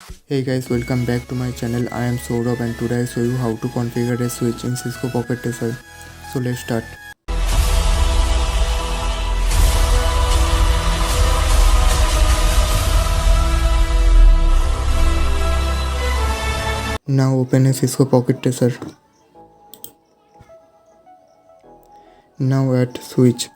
Hey guys, welcome back to my channel. I am Saurabh and today I show you how to configure a switch in Cisco Pocket Tracer. So let's start. Now open a Cisco Pocket Tracer. Now add switch.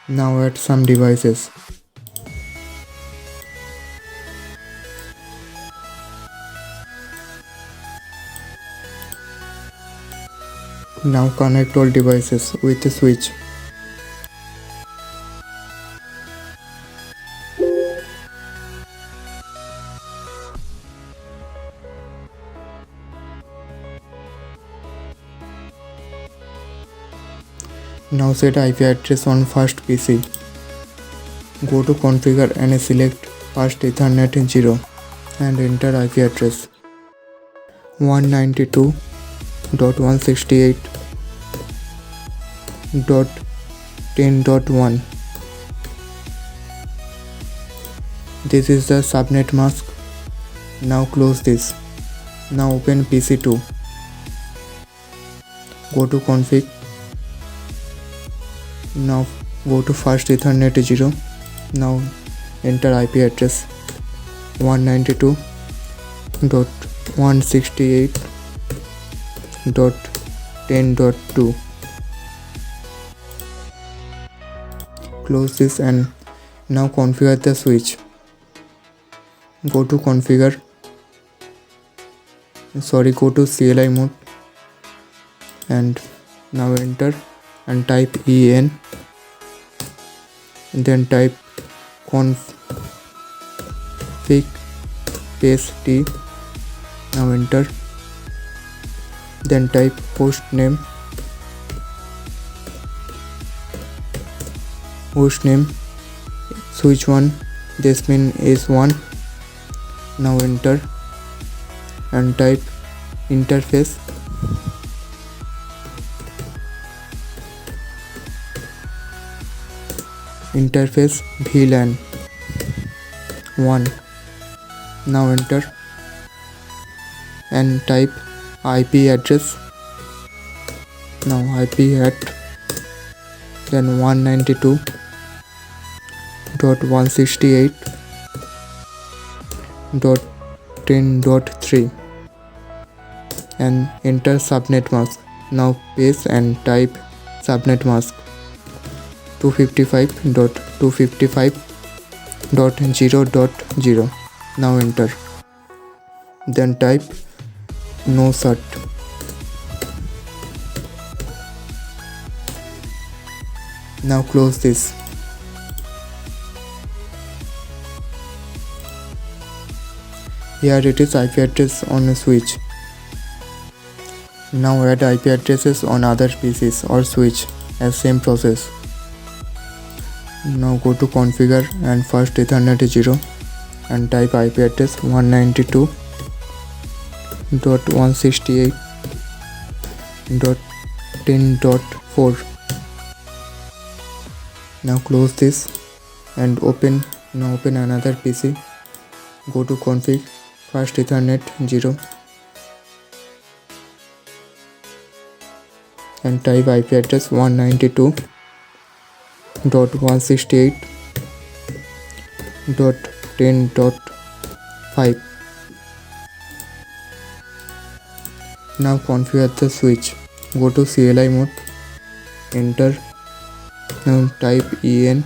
Now add some devices. Now connect all devices with the switch. Now set IP address on first PC. Go to configure and select first Ethernet 0 and enter IP address 192.168.10.1. This is the subnet mask. Now close this. Now open PC2. Go to config. Now go to first Ethernet 0. Now enter IP address 192.168.10.2. Close this and now configure the switch. Go to configure. Go to CLI mode and now enter and type en, then type config space t. Now enter, then type host name switch 1, this mean is 1. Now enter and type interface VLAN 1. Now enter and type IP address. Now IP at then 192.168.10.3 and enter subnet mask. Now paste and type subnet mask 255.255.0.0. Now enter, then type no cert. Now close this. Here it is IP address on a switch. Now add IP addresses on other PCs or switch as same process. Now go to configure and first Ethernet 0 and type IP address 192.168.10.4. Now close this and open another PC. Go to config, first Ethernet 0 and type IP address 192.168.10.5. Now configure the switch. Go to CLI mode, enter, now type en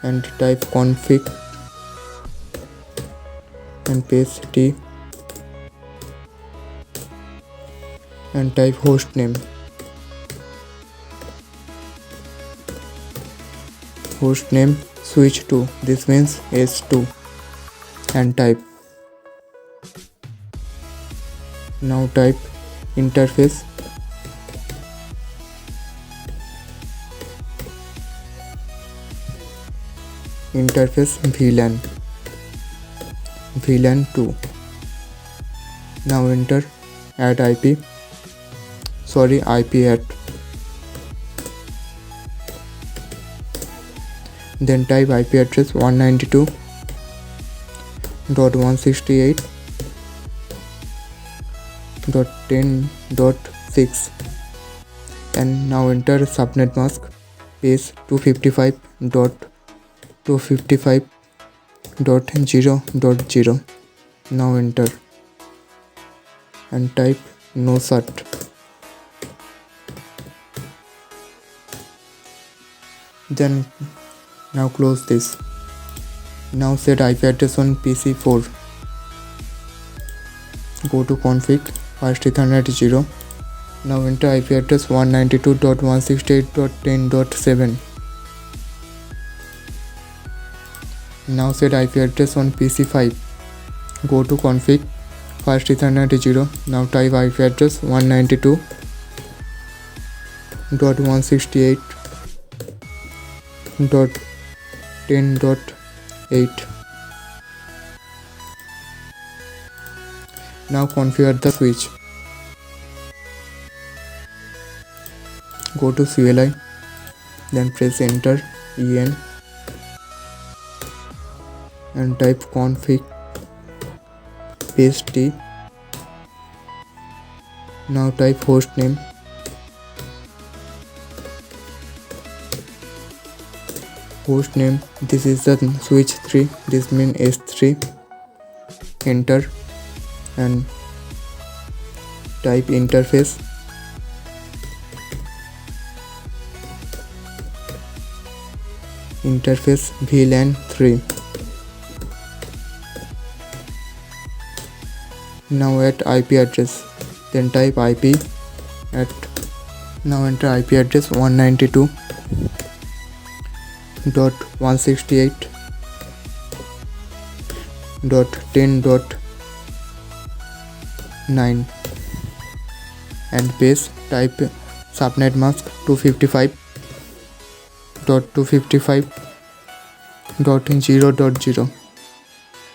and type config and paste t and type host name switch 2, this means S2 and type. Now type interface VLAN 2. Now enter, add IP add then type IP address 192.168.10.6 and now enter subnet mask paste 255.255.0.0. Now enter and type no cert. Then now close this. Now set IP address on PC4. Go to config, first Ethernet 0. Now enter IP address 192.168.10.7. Now set IP address on PC5. Go to config, first Ethernet 0. Now type IP address 192.168.10.8. Now configure the switch. Go to CLI, then press enter en and type config paste t. Now type hostname. Hostname, this is the switch 3, this means S3. Enter and type interface. Interface VLAN 3. Now add IP address, then type IP at. Now enter IP address 192.168.10.9 and paste. Type subnet mask 255.255.0.0.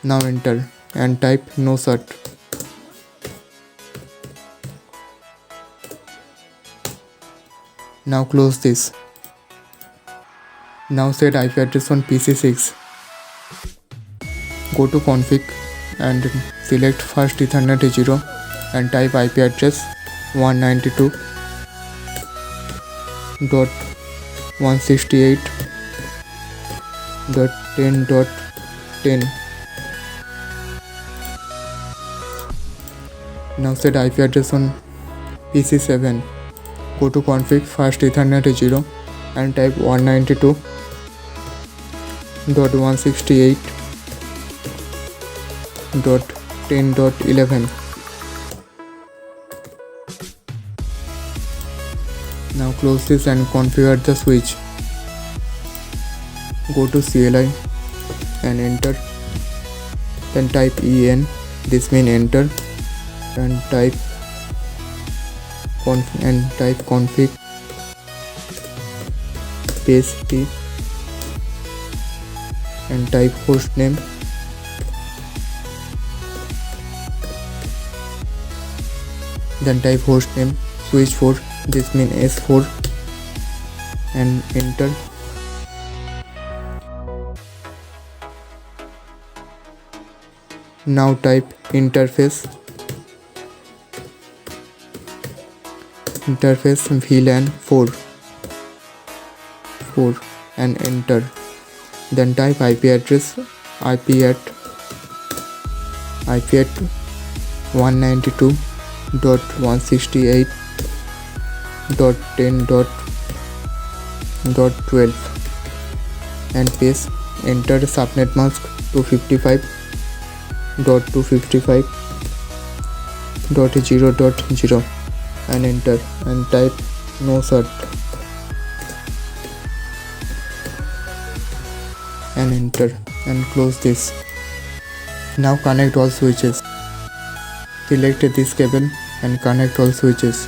Now enter and type no cert. Now close this. Now set IP address on PC6. Go to config and select first Ethernet 0 and type IP address 192.168.10.10. Now set IP address on PC7. Go to config, first Ethernet 0 and type 192.168.10.11. Now close this and configure the switch. Go to CLI and enter, then type en, this means enter, and type config paste t and type hostname. Then type hostname switch 4, this means S4, and enter. Now type interface VLAN 4 and enter. Then type IP address IP at 192.168.10.12 and paste. Enter subnet mask 255.255.0.0 and enter and type no cert and enter and close this. Now connect all switches. Select this cable and connect all switches.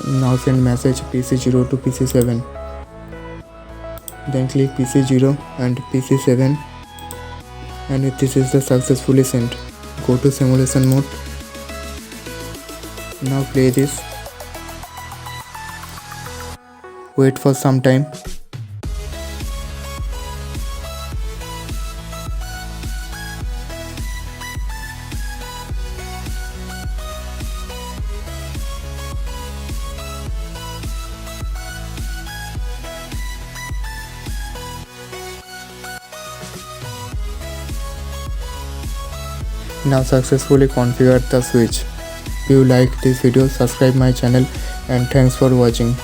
Now send message PC0 to PC7. Then click PC0 and PC7 and this is the successfully sent. go to simulation mode. Now play this. Wait for some time. Now successfully configured the switch. If you like this video, subscribe my channel, and thanks for watching.